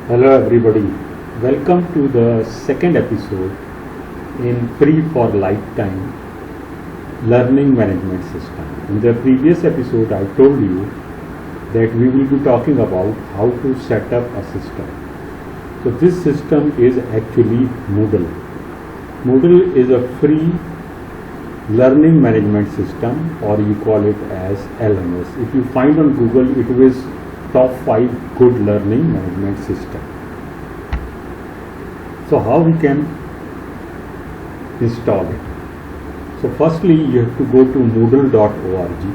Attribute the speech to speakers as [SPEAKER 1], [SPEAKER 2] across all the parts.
[SPEAKER 1] Hello everybody, welcome to the second episode in Free for Lifetime Learning Management System. In the previous episode I told you that we will be talking about how to set up a system. So this system is actually Moodle. Moodle is a free learning management system, or you call it as LMS. If you find on Google, it is top 5 good learning management system. So how we can install it? So firstly you have to go to moodle.org.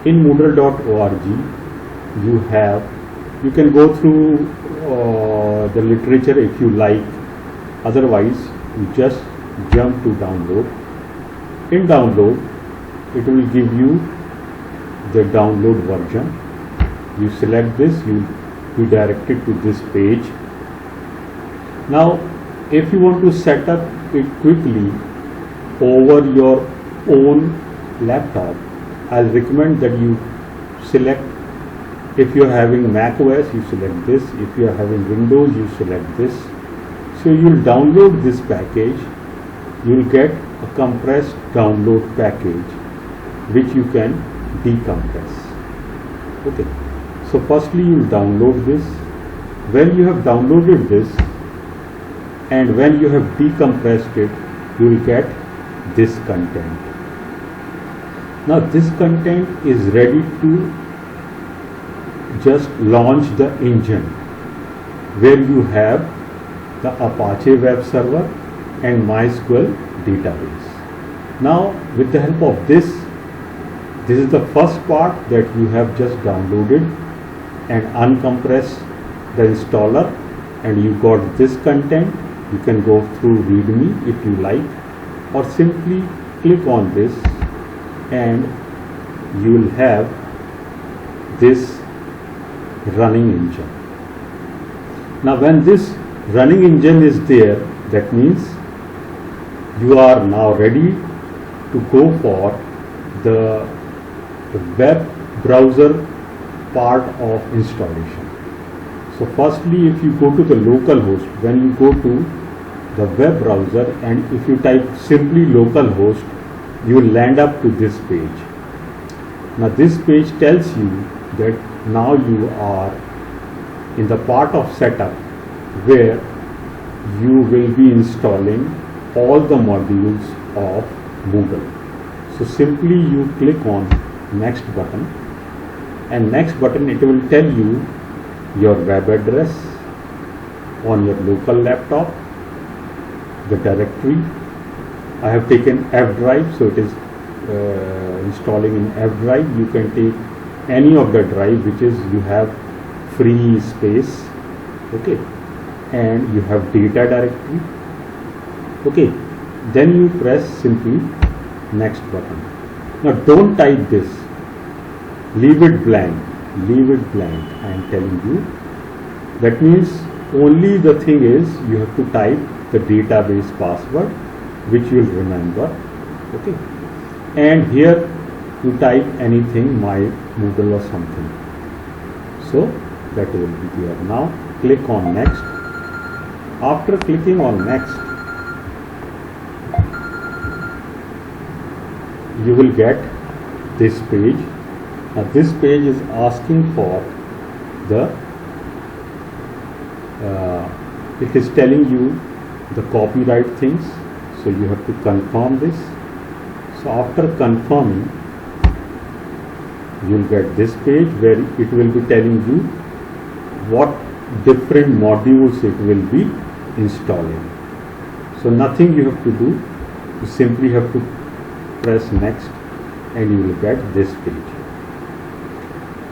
[SPEAKER 1] In moodle.org you can go through the literature if you like. Otherwise you just jump to download. In download it will give you the download version. You select this, you be directed to this page. Now if you want to set up it quickly over your own laptop, I'll recommend that you select, if you're having Mac OS you select this, if you're having Windows you select this. So you'll download this package, you'll get a compressed download package which you can decompress. Okay. So firstly you will download this. When you have downloaded this and when you have decompressed it, you will get this content. Now this content is ready to just launch the engine where you have the Apache web server and MySQL database. Now with the help of this is the first part that you have just downloaded and uncompress the installer, and you got this content. You can go through readme if you like, or simply click on this and you will have this running engine. Now when this running engine is there, that means you are now ready to go for the web browser part of installation. So firstly if you go to the local host, when you go to the web browser and if you type simply localhost, you will land up to this page. Now this page tells you that now you are in the part of setup where you will be installing all the modules of Moodle. So simply you click on next button, and next button it will tell you your web address on your local laptop, the directory. I have taken F drive, so it is installing in F drive. You can take any of the drive which is you have free space. Okay, and you have data directory. Okay, then you press simply next button. Now don't type this, leave it blank, I am telling you. That means only the thing is you have to type the database password which you will remember. Okay, and here you type anything, my Moodle or something. So that will be here. Now click on next. After clicking on next, you will get this page. Now this page is asking for the it is telling you the copyright things, so you have to confirm this. So after confirming, you will get this page where it will be telling you what different modules it will be installing. So nothing you have to do, you simply have to press next and you will get this page.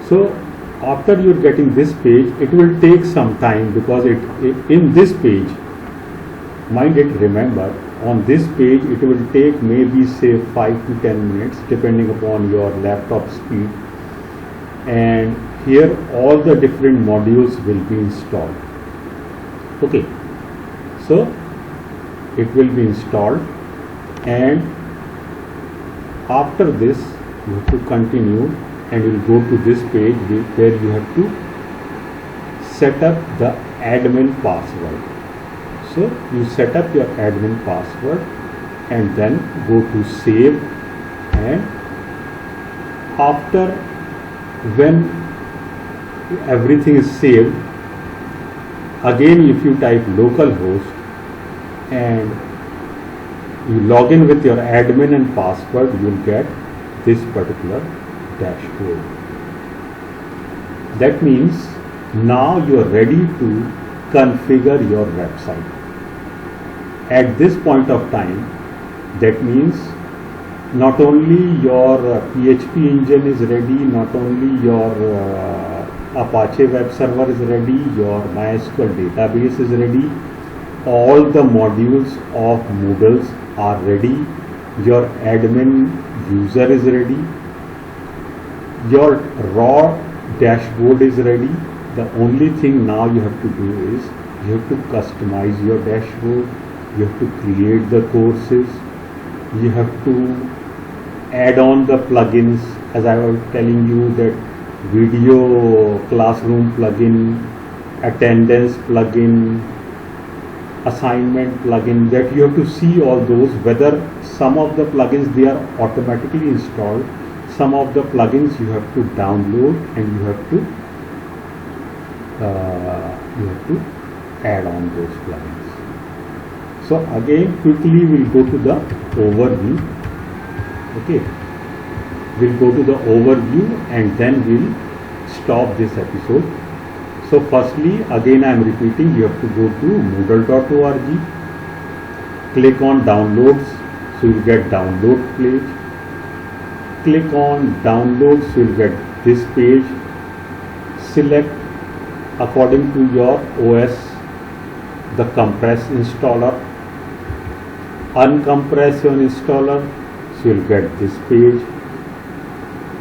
[SPEAKER 1] So after you are getting this page, it will take some time because in this page, mind it, remember, on this page it will take maybe say 5 to 10 minutes depending upon your laptop speed, and here all the different modules will be installed. Okay, so it will be installed, and after this you have to continue and you will go to this page where you have to set up the admin password. So you set up your admin password and then go to save, and after when everything is saved, again if you type localhost and you log in with your admin and password, you will get this particular dashboard. That means now you are ready to configure your website. At this point of time, that means not only your PHP engine is ready, not only your Apache web server is ready, your MySQL database is ready, all the modules of Moodle are ready, your admin user is ready, your raw dashboard is ready. The only thing now you have to do is you have to customize your dashboard, you have to create the courses, you have to add on the plugins, as I was telling you, that video classroom plugin, attendance plugin, assignment plugin, that you have to see all those, whether some of the plugins they are automatically installed, some of the plugins you have to download and you have to add on those plugins. So again quickly we'll go to the overview. Okay, we'll go to the overview and then we'll stop this episode. So firstly, again I am repeating, you have to go to moodle.org, click on downloads, so you'll get download page. Click on downloads, so you'll get this page. Select according to your OS the compress installer, uncompress your installer, so you'll get this page.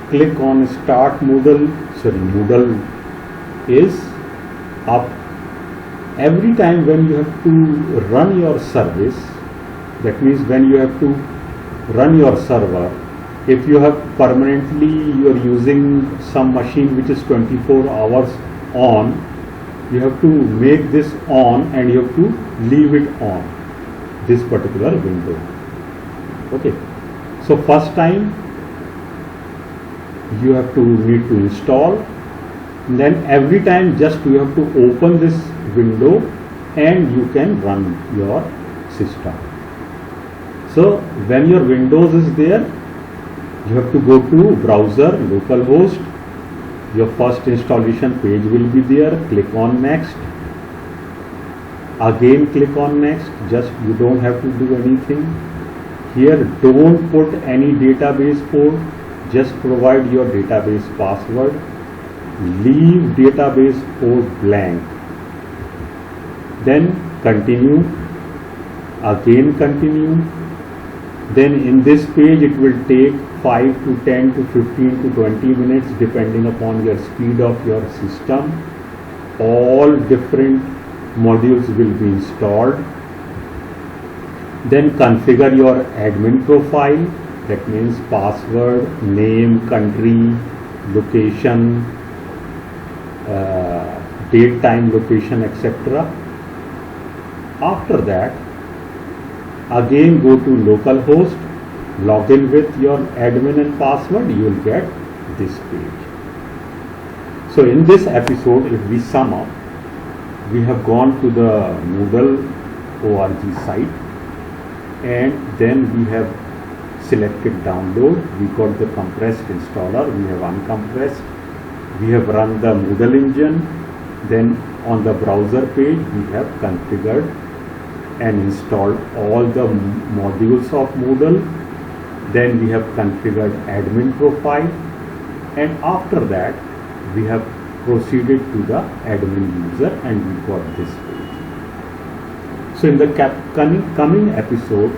[SPEAKER 1] Click on start Moodle, so Moodle is up. Every time when you have to run your service, that means when you have to run your server, if you have permanently you are using some machine which is 24 hours on, you have to make this on and you have to leave it on, this particular window. Okay, so first time you have to need to install, then every time just you have to open this window and you can run your system. So when your Windows is there, you have to go to browser, localhost, your first installation page will be there, click on next, again click on next, just you don't have to do anything. Here don't put any database port, just provide your database password, leave database port blank, then continue, again continue. Then in this page it will take 5 to 10 to 15 to 20 minutes depending upon your speed of your system. All different modules will be installed. Then configure your admin profile, that means password, name, country, location, date, time, location, etc. After that, again go to localhost, log in with your admin and password, you will get this page. So in this episode, if we sum up, we have gone to the Moodle.org site and then we have selected download, we got the compressed installer, we have uncompressed, we have run the Moodle engine, then on the browser page we have configured and installed all the modules of Moodle, then we have configured admin profile, and after that we have proceeded to the admin user and we got this page. So in the coming episode,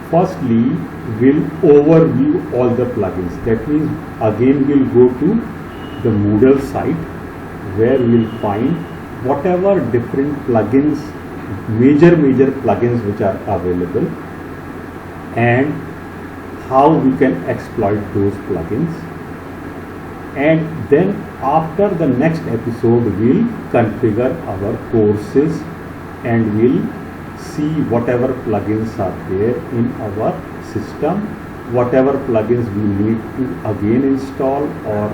[SPEAKER 1] firstly we'll overview all the plugins. That means again we'll go to the Moodle site where we'll find whatever different plugins, major plugins which are available and how we can exploit those plugins. and then after the next episode we'll configure our courses and we'll see whatever plugins are there in our system, whatever plugins we need to again install or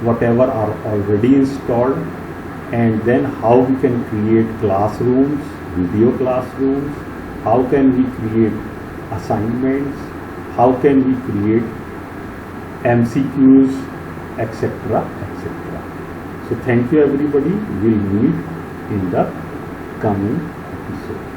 [SPEAKER 1] whatever are already installed, and then how we can create classrooms, video classrooms, how can we create assignments, how can we create MCQs, etc., etc. So thank you everybody. We'll meet in the coming episode.